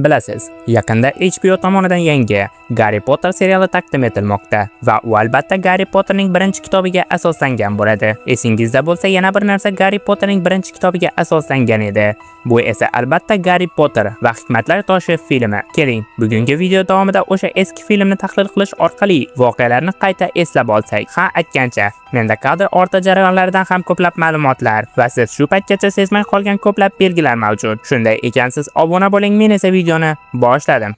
Bilasiz, yaqinda HBO tomonidan yangi Garri Potter seriali taqdim etilmoqda va u albatta Garri Potterning birinchi kitobiga asoslangan bo'ladi. Esingizda bo'lsa, yana bir narsa Garri Potterning birinchi kitobiga asoslangan edi. Bu esa albatta Garri Potter va Hikmatlar toshi filmi. Keling, bugungi video davomida o'sha eski filmni tahlil qilish orqali voqealarni qayta eslab olsak. Ha, aytgancha, menda kadr orta jarayonlaridan ham ko'plab ma'lumotlar va siz shu paytgacha sezmay qolgan ko'plab belgilar mavjud. Shunday ekan, siz obuna bo'ling, men esa videoni boshladim.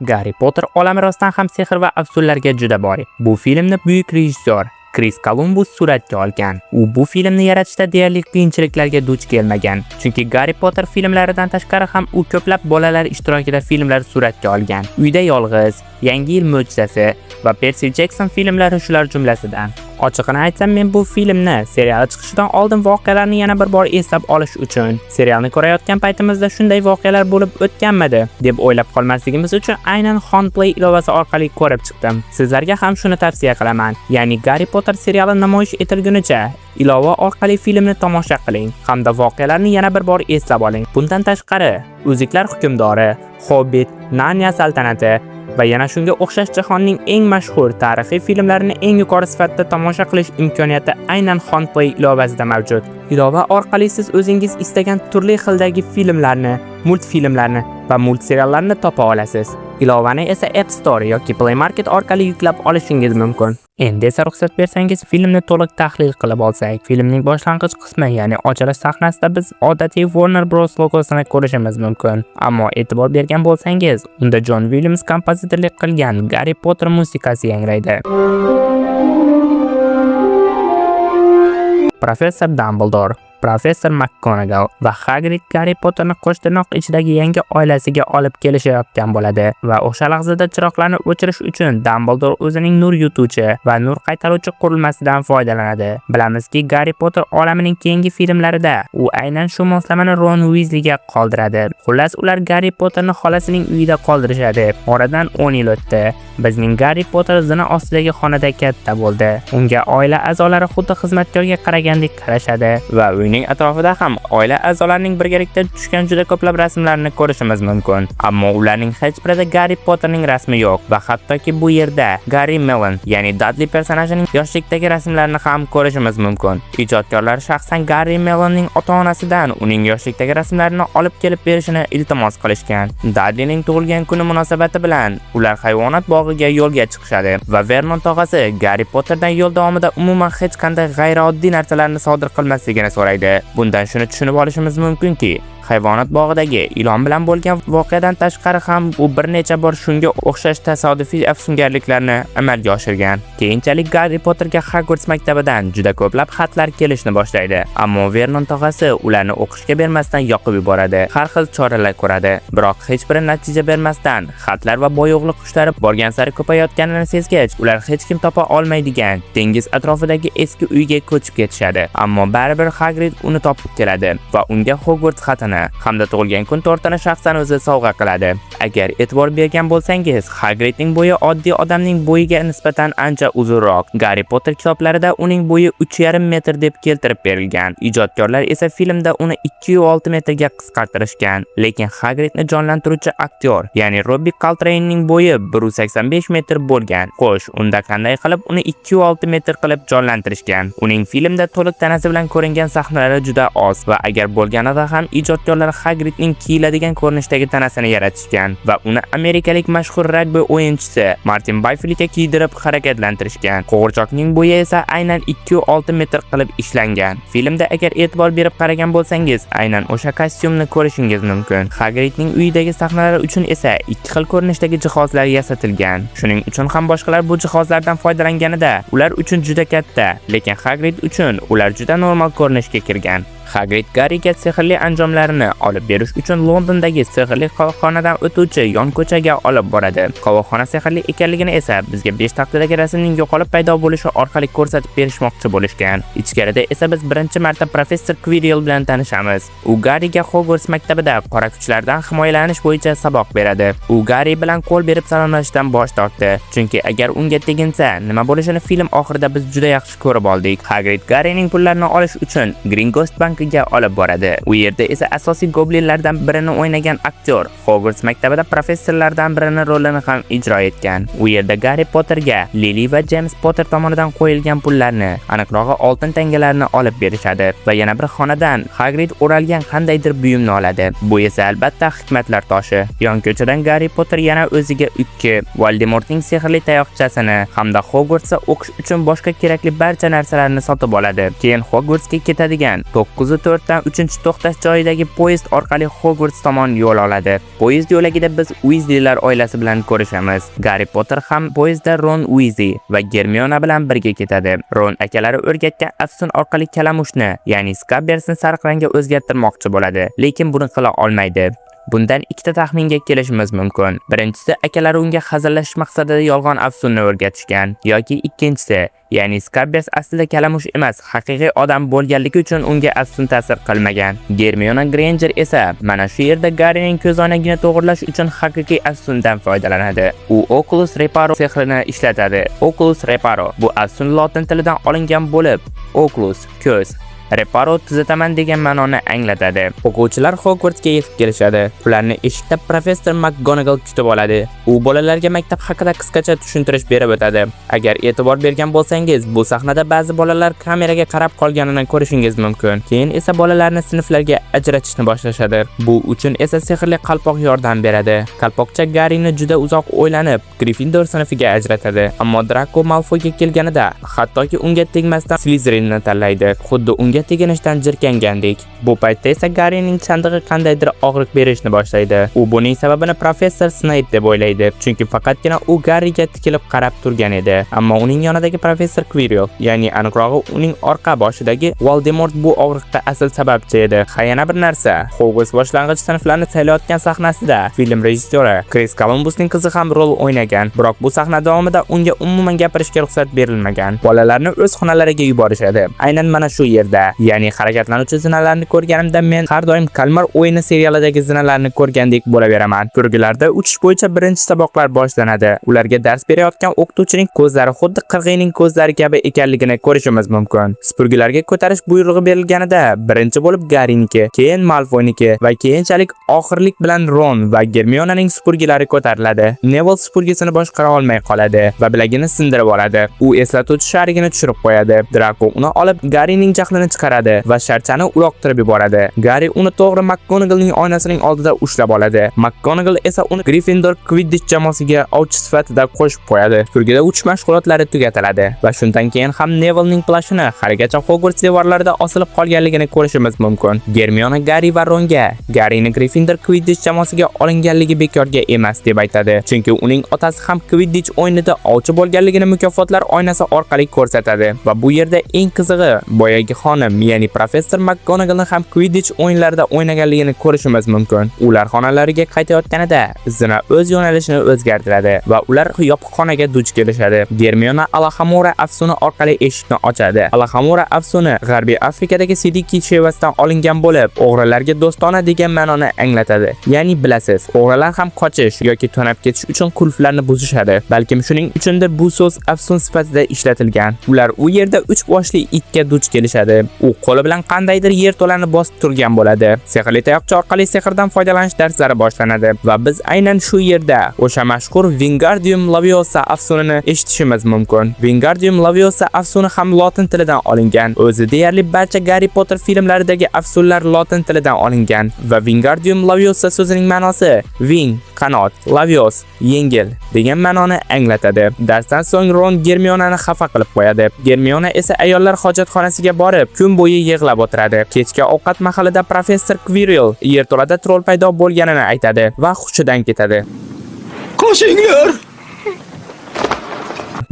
Garri Potter olami rostdan ham sehr va afsunlarga juda boy. Bu filmni buyuk rejissyor Chris Columbus suratga olgan. U bu filmni yaratishda deyarli qiyinchiliklarga duch kelmagan. Chunki Garri Potter filmlaridan tashqari ham u ko'plab bolalar ishtirokida filmlar suratga olgan. Uyda yolg'iz, Yangi yil mo'jizasi va Percy Jackson filmlari shular jumlasidan. Ochiqini aytsam, men bu filmni serial chiqishidan oldin voqealarni yana bir bor eslab olish uchun, serialni ko'rayotgan paytimizda shunday voqealar bo'lib o'tganmidi deb o'ylab qolmasligimiz uchun aynan Honplay ilovasi orqali ko'rib chiqdim. Sizlarga ham shuni tavsiya qilaman. Ya'ni Garri Potter seriali namoyish etilgunicha ilova orqali filmni tomosha qiling hamda voqealarni yana bir bor eslab oling. Bundan tashqari, Uzuklar hukmdori, Hobbit, Narnia saltanati va yana shunga o'xshash jahonning eng mashhur tarixiy filmlarini eng yuqori sifatda tomosha qilish imkoniyati aynan Honplay ilovasida mavjud. Ilova orqali siz o'zingiz istagan turli xildagi filmlarni, multfilmlarni va multseriallarni topa olasiz. Ilovani esa App Store yoki Play Market orqali yuklab olishingiz mumkin. Endi esa ruxsat bersangiz, filmni to'liq tahlil qilib olsak. Filmning boshlang'ich qismi, ya'ni ochilish sahnasida biz odatiy Warner Bros logosini ko'rishimiz mumkin. Ammo e'tibor bergan bo'lsangiz, unda John Williams kompozitorlik qilgan Garri Potter musiqasi yangraydi. Professor Dumbledore, Professor McGonagall va Hagrid Garri Potterni qo'shtirnoq ichidagi yangi oilasiga olib kelishayotgan bo'ladi va o'sha lahzada chiroqlarni o'chirish uchun Dumbledore o'zining nur yutuvchi va nur qaytaruvchi qurilmasidan foydalanadi. Bilamizki, Garri Potter olamining keyingi filmlarida u aynan shu moslamani Ron Weasleyga qoldiradi. Xullas, ular Garri Potterni xolasining uyida qoldirishadi. Oradan 10 yil o'tdi. Bizning Garri Potter zina ostidagi xonada katta bo'ldi. Unga oila a'zolari xuddi xizmatkorga qaragandek qarashadi va uning atrofida ham oila a'zolarining birgalikda tushgan juda ko'plab rasmlarini ko'rishimiz mumkin. Ammo ularning hech birida Garri Potterning rasmi yo'q va hattoki bu yerda Garry Mellon, ya'ni Dudley personajining yoshlikdagi rasmlarini ham ko'rishimiz mumkin. Ijodkorlar shaxsan Garry Mellonning ota-onasidan uning yoshlikdagi rasmlarini olib kelib berishini iltimos qilishgan. Dudleyning tug'ilgan kuni munosabati bilan ular hayvonot bog'iga yo'lga chiqishadi va Vernon tog'asi Garri Potterdan yo'l davomida umuman hech qanday g'ayrioddiy narsalarni sodir qilmasligini so'raydi. Bundan shuni tushunib olishimiz mumkinki, hayvonot bog'idagi ilon bilan bo'lgan voqeadan tashqari ham u bir necha bor shunga o'xshash tasodifiy afsungarliklarni amalga oshirgan. Keyinchalik Garri Potterga Hogwarts maktabidan juda ko'plab xatlar kelishni boshlaydi, ammo Vernon tog'asi ularni o'qishga bermasdan yoqib yuboradi. Har xil choralar ko'radi, biroq hech biri natija bermasdan xatlar va boyo'g'li qushlari borgan sari ko'payayotganini sezgach, ular hech kim topa olmaydigan dengiz atrofidagi eski uyga ko'chib ketishadi. Ammo baribir Hagrid uni topib keladi va unga Hogwarts xatini hamda tug'ilgan kun tortini shaxsan o'zi sovg'a qiladi. Agar e'tibor bergan bo'lsangiz, Hagridning bo'yi oddiy odamning bo'yiga nisbatan ancha uzunroq. Garri Potter kitoblarida uning bo'yi 3,5 metr deb keltirib berilgan. Ijodkorlar esa filmda uni 2,6 metrga qisqartirishgan. Lekin Hagridni jonlantiruvchi aktyor, ya'ni Robbie Coltrane'ning bo'yi 1,85 metr bo'lgan. Xo'sh, unda qanday qilib uni 2,6 metr qilib jonlantirishgan? Uning filmda to'liq tanasi bilan ko'ringan sahnalari juda oz va agar bo'lganida ham ijodkorlar Hagridning kiyiladigan ko'rinishdagi tanasini yaratishgan va uni amerikalik mashhur ragbi o'yinchisi Martin Byfieldga kiydirib harakatlantirishgan. Qo'g'irchoqning bo'yi esa aynan 2,6 metr qilib ishlangan. Filmda agar e'tibor berib qaragan bo'lsangiz, aynan o'sha kostyumni ko'rishingiz mumkin. Hagridning uyidagi sahnalar uchun esa ikki xil ko'rinishdagi jihozlar yasatilgan. Shuning uchun ham boshqalar bu jihozlardan foydalanganida ular uchun juda katta, lekin Hagrid uchun ular juda normal ko'rinishga kirgan. Hagrid Garriga sehrli anjomlarini olib berish uchun Londondagi sehrli qovoqxonadan o'tuvchi yon ko'chaga olib boradi. Qovoqxona sehrli ekanligini esa bizga 5 taxtadagi rasmning yo'qolib paydo bo'lishi orqali ko'rsatib berishmoqchi bo'lishgan. Ichkarida esa biz birinchi marta Professor Quirrell bilan tanishamiz. U Garriga Hogwarts maktabida qora kuchlardan himoyalanish bo'yicha saboq beradi. U Garri bilan qo'l berib salomlashishdan bosh tortdi, chunki agar unga teginsa, nima bo'lishini film oxirida biz juda yaxshi ko'rib oldik. Hagrid Garrining pullarini olish uchun Gringotts bankiga olib boradi. U yerda esa asosiy goblinlardan birini o'ynagan aktyor Hogwarts maktabida professorlardan birini rolini ham ijro etgan. U yerda Garri Potterga Lily va James Potter tomonidan qo'yilgan pullarni, aniqrog'i oltin tangalarni olib berishadi va yana bir xonadan Hagrid o'ralgan qandaydir buyumni oladi. Bu esa albatta hikmatlar toshi. Yon ko'chadan Garri Potter yana o'ziga ukki, Voldemortning sehrli tayoqchasini hamda Hogwartsda o'qish uchun boshqa kerakli barcha narsalarni sotib oladi. Keyin Hogwartsga ketadigan 9:04 dan 3-to'xtash joyidagi poyezd orqali Hogwarts tomon yo'l oladi. Poyezd yo'lagida biz Weasleylar oilasi bilan ko'rishamiz. Garri Potter ham poyezdda Ron Weasley va Hermione bilan birga ketadi. Ron akalari o'rgatgan afsun orqali kalamushni, ya'ni Scabbers-ni sariq rangga o'zgartirmoqchi bo'ladi, lekin buni qila olmaydi. Bundan ikkita taxminga kelishimiz mumkin. Birinchisi, akalari unga hazillashish maqsadida yolg'on afsunni o'rgatishgan, yoki ikkinchisi, ya'ni Scabbers aslida kalamush emas, haqiqiy odam bo'lganligi uchun unga afsun ta'sir qilmagan. Hermione Granger esa mana shu yerda Garrining ko'zoynagini to'g'irlash uchun haqiqiy afsundan foydalanadi. U Oculus Reparo sehrini ishlatadi. Oculus Reparo bu afsun lotin tilidan olingan bo'lib, Oculus ko'z, Reparo tuzataman degan ma'noni anglatadi. O'quvchilar Hogwartsga yetib kelishadi. Ularni eshikda professor McGonagall kutib oladi. U bolalarga maktab haqida qisqacha tushuntirish berib o'tadi. Agar e'tibor bergan bo'lsangiz, bu sahnada ba'zi bolalar kameraga qarab qolganini ko'rishingiz mumkin. Keyin esa bolalarni sinflarga ajratishni boshlashadi. Bu uchun esa sehrli qalpoq yordam beradi. Qalpoqcha Garrini juda uzoq o'ylanib, Gryffindor sinfiga ajratadi. Ammo Draco Malfoyga kelganida, hattoki unga tegmasdan Slytherinni tanlaydi. Xuddi unga teginishdan jirkangandek. Bu paytda esa Garrining chandig'i qandaydir og'riq berishni boshlaydi. U buning sababini professor Snape deb o'ylaydi, chunki faqatgina u Garriga tikilib qarab turgan edi. Ammo uning yonidagi professor Quirrell, ya'ni aniqrog'i uning orqa boshidagi Voldemort bu og'riqda asl sababchi edi. Ha, yana bir narsa, Hogwarts boshlang'ich sinflarni saylayotgan sahnasida film rejissyori Chris Columbusning qizi ham rol o'ynagan, biroq bu sahna davomida unga umuman gapirishga ruxsat berilmagan. Bolalarni o'z xonalariga yuborishadi. Aynan mana shu yerda, ya'ni harakatlanuvchi zinalarni ko'rganimda men har doim Kalmar o'yini serialidagi zinalarni ko'rgandek bo'laveraman. Ko'rgilarda uchish bo'yicha birinchi saboqlar boshlanadi. Ularga dars berayotgan o'qituvchining ko'zlari xuddi qirg'iyning ko'zlari kabi ekanligini ko'rishimiz mumkin. Spurgilarga ko'tarish buyrug'i berilganida birinchi bo'lib Garriniki, keyin Malfoyniki va keyinchalik oxirlik bilan Ron va Hermionening spurgilari ko'tariladi. Neville spurgisini boshqara olmay qoladi va bilagini sindirib oladi. U eslatuvchi sharigini tushirib qo'yadi. Draco uni olib Garrining jahlini chiqaradi va sharchani uloqtirib yuboradi. Garri uni to'g'ri McGonagallning oynasining oldida ushlab oladi. McGonagall esa uni Gryffindor Quidditch jamoasiga ovchi sifatida qo'shib qo'yadi. Turgida uchish mashg'ulotlari tugatiladi va shundan keyin ham Nevillening plashini haligacha Hogwarts devorlarida osilib qolganligini ko'rishimiz mumkin. Hermione Garri va Ronga Garrini Gryffindor Quidditch jamoasiga olinganligi bekorga emas deb aytadi, chunki uning otasi ham Quidditch o'yinida ovchi bo'lganligini mukofotlar oynasi orqali ko'rsatadi va bu yerda eng qizig'i, boyagi xonim, ya'ni professor McGonagallni ham Quidditch o'yinlarida o'ynaganligini ko'rishimiz mumkin. Ular xonalariga qaytayotganida zina o'z yo'nalishini o'zgartiradi va ular yopiq xonaga duch kelishadi. Hermione Alohomora afsuni orqali eshikni ochadi. Alohomora afsuni G'arbiy Afrikadagi Sidiki shevasidan olingan bo'lib, o'g'rilarga do'stona degan ma'noni anglatadi. Ya'ni bilasiz, o'g'rilar ham qochish yoki to'nab ketish uchun qulflarni buzishadi. Balkim shuning uchundir bu so'z afsun sifatida ishlatilgan. Ular u yerda 3 boshli itga duch kelishadi. U qo'li bilan qandaydir yerto'lani bosib turgan bo'ladi. Sehrli tayoqcha orqali sehrdan foydalanish darslari boshlanadi va biz aynan shu yerda o'sha mashhur Wingardium Leviosa afsunini eshitishimiz mumkin. Wingardium Leviosa afsuni ham lotin tilidan olingan. O'zi deyarli barcha Harry Potter filmlaridagi afsunlar lotin tilidan olingan va Wingardium Leviosa so'zining ma'nosi wing, qanot, Levios, yengil degan ma'noni anglatadi. Darsdan so'ng Ron Hermioneni xafa qilib qo'yadi. Hermione esa ayollar hojatxonasiga borib, kun bo'yi yig'lab o'tiradi. Kechki ovqat mahalida professor Quirrell yerto'lada troll paydo bo'lganini aytadi va hushidan ketadi. Qo'shinglar!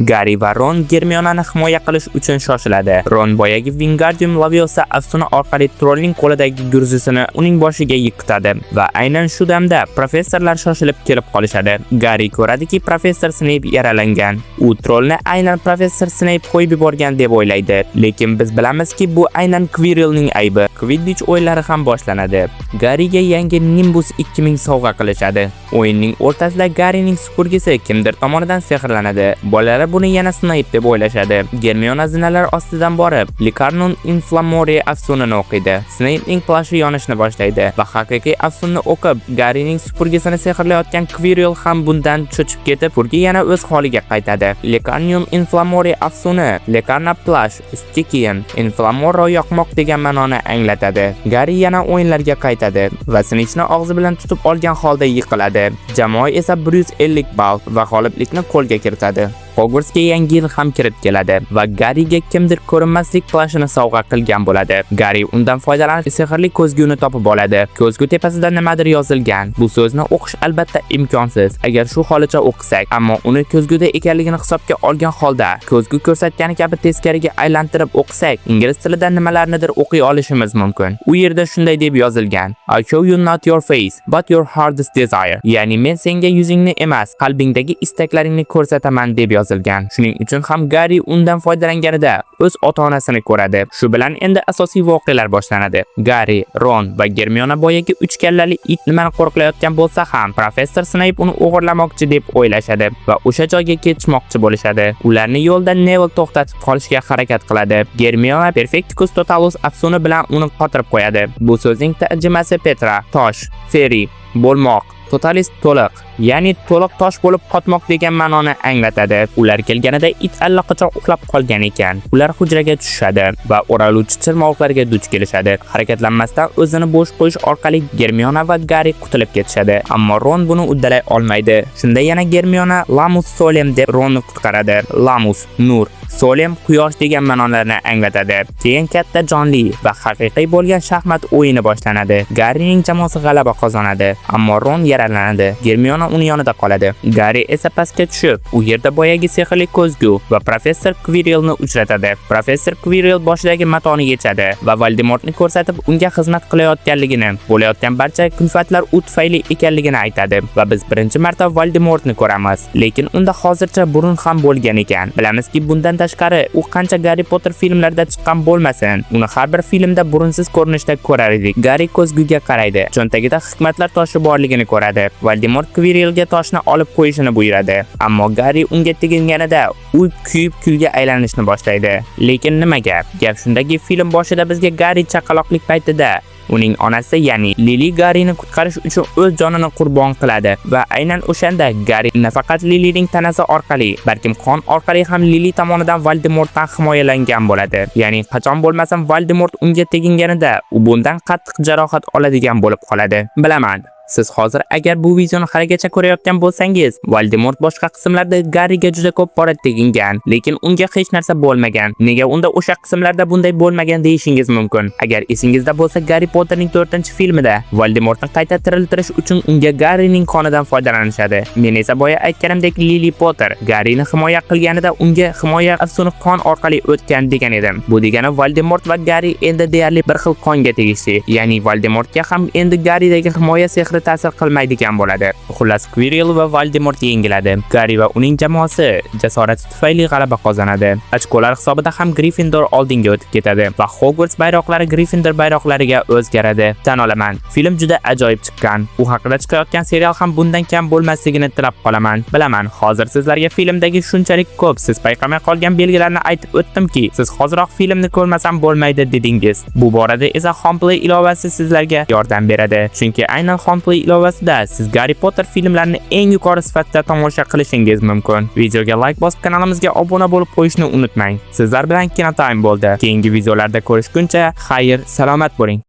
Garri va Ron Hermioneni himoya qilish uchun shoshiladi. Ron boyagi Wingardium Leviosa afsuni orqali trollning qo'lidagi gurzisini uning boshiga yiqitadi va aynan shu damda professorlar shoshilib kelib qolishadi. Garri ko'radiki, professor Snape yaralangan. U trollni aynan professor Snape qo'yib yuborgan deb o'ylaydi, lekin biz bilamizki, bu aynan Quirrellning aybi. Quidditch o'yinlari ham boshlanadi. Garriga yangi Nimbus 2000 sovg'a qilishadi. O'yinning o'rtasida Garrining supurgisi kimdir tomonidan sehrlanadi. Bolalar buni yana Snape deb o'ylashadi. Germiona zinalar ostidan borib, Lycarnum Inflammore afsonini o'qiydi. Snape'ning plashi yonishni boshlaydi va haqiqiy afsonni o'qib, Garryning supurgisini sehrlayotgan Quirrell ham bundan cho'chib ketib, purgi yana o'z holiga qaytadi. Lycarnum Inflammore afsoni Lycarna plash Stichian Inflammore yoqmoq degan ma'noni anglatadi. Garry yana o'yinlarga qaytadi va Snitchni og'zi bilan tutib olgan holda yiqiladi. Jamoa esa 150 ball va g'oliblikni qo'lga kiritadi. Hogwartsga yangi yil ham kirib keladi va Garryga kimdir ko'rinmaslik plashini sovg'a qilgan bo'ladi. Garry undan foydalanib sehrli ko'zguni topib oladi. Ko'zgu tepasida nimadir yozilgan. Bu so'zni o'qish albatta imkonsiz agar shu holicha o'qisak, ammo uni ko'zguda ekanligini hisobga olgan holda, ko'zgu ko'rsatgani kabi teskariga aylantirib o'qisak, ingliz tilida nimalarnidir o'qiy olishimiz mumkin. U yerda shunday deb yozilgan: I show you not your face, but your hardest desire. Ya'ni men senga yuzingni emas, qalbingdagi istaklaringni ko'rsataman deb yozilgan. Shuning uchun ham Garry undan foydalanganida o'z ota-onasini ko'radi. Shu bilan endi asosiy voqealar boshlanadi. Garry, Ron va Germiona boyagi 3 kallali it nimani qo'riqlayotgan bo'lsa ham, professor Snape uni o'g'irlamoqchi deb o'ylashadi va o'sha joyga ketishmoqchi bo'lishadi. Ularni yo'lda Neville to'xtatib qolishga harakat qiladi. Germiona Perfecticus Totalus afsoni bilan uni qotirib qo'yadi. Bu so'zning tarjimasi Petra, tosh, Fairy, bo'lmoq, Totalis to'liq, ya'ni to'liq tosh bo'lib qotmoq degan ma'noni anglatadi. Ular kelganida it allaqachon uxlab qolgan ekan. Ular hujraga tushishadi va o'raluvchi chirmoqlarga duch kelishadi. Harakatlanmasdan o'zini bo'sh qo'yish orqali Germiona va Garry qutulib ketishadi. Ammo Ron buni uddalay olmaydi. Shunda yana Germiona Lamus Solem deb Ronni qutqaradi. Lamus nur, Solem quyosh degan ma'nolarni anglatadi. Keyin katta jonli va haqiqiy bo'lgan shaxmat o'yini boshlanadi. Garryning jamoasi g'alaba qozonadi, ammo Ron yaralanadi. Germiona uni yonida qoladi. Garry esa pastga tushib, u yerda boyagi sehrli ko'zgu va professor Quirrellni uchratadi. Professor Quirrell boshidagi matoni yechadi va Voldemortni ko'rsatib, unga xizmat qilayotganligini, bo'layotgan barcha kulfatlar u tufayli ekanligini aytadi va biz birinchi marta Voldemortni ko'ramiz. Lekin unda hozircha burun ham bo'lgan ekan. Bilamizki, bundan tashqari u qancha Harry Potter filmlarida chiqqan bo'lmasin, uni har bir filmda burunsiz ko'rinishda ko'rar edik. Garry ko'zguga qaraydi. Cho'ntagida hikmatlar toshi borligini ko'radi. Voldemort Quirrellga toshni olib qo'yishini buyuradi. Ammo Garry unga teginganida u kuyib kulga aylanishni boshlaydi. Lekin nima gap? Gap shundaki, film boshida bizga Garry chaqaloqlik paytida uning onasi, ya'ni Lily Garryni qutqarish uchun o'z jonini qurbon qiladi va aynan o'shanda Garry nafaqat Lilyning tanasi orqali, balkim qon orqali ham Lily tomonidan Voldemortdan himoyalangan bo'ladi. Ya'ni qachon bo'lmasin Voldemort unga teginganida u bundan qattiq jarohat oladigan bo'lib qoladi. Bilaman. Siz hozir agar bu videoni haligacha ko'rayotgan bo'lsangiz, Voldemort boshqa qismlarda Garryga juda ko'p bora tegingan, lekin unga hech narsa bo'lmagan. Nega unda o'sha qismlarda bunday bo'lmagan deyishingiz mumkin. Agar esingizda bo'lsa, Harry Potterning 4-filmida Voldemortni qayta tiriltirish uchun unga Garryning qonidan foydalanishadi. Men esa boya aytganimdek Lily Potter Garryni himoya qilganida unga himoya afsoni qon orqali o'tgan degan edim. Bu degani Voldemort va Garry endi deyarli bir xil qonga tegishli. Ya'ni Voldemortga ham endi Garrydagi himoya sehri ta'sir qilmaydigan bo'ladi. Xullas, Quirrell va Voldemort yengiladi. Garry va uning jamoasi jasorati tufayli g'alaba qozonadi. Ochkolar hisobida ham Gryffindor oldinga o'tib ketadi va Hogwarts bayroqlari Gryffindor bayroqlariga o'zgaradi. Tan olaman, film juda ajoyib chiqqan. U haqida chiqayotgan serial ham bundan kam bo'lmasligini tilab qolaman. Bilaman, hozir sizlarga filmdagi shunchalik ko'p siz payqamay qolgan belgilarni aytib o'tdimki, siz hoziroq filmni ko'rmasam bo'lmaydi dedingiz. Bu borada esa Homeplay ilovasi sizlarga yordam beradi. Chunki aynan Homeplay ilovasida siz Harry Potter filmlarini eng yuqori sifatda tomosha qilishingiz mumkin. Videoga like bosib, kanalimizga obuna bo'lib qo'yishni unutmang. Sizlar bilan Kinotime bo'ldi. Keyingi videolarda ko'rishguncha, xayr, salomat bo'ling.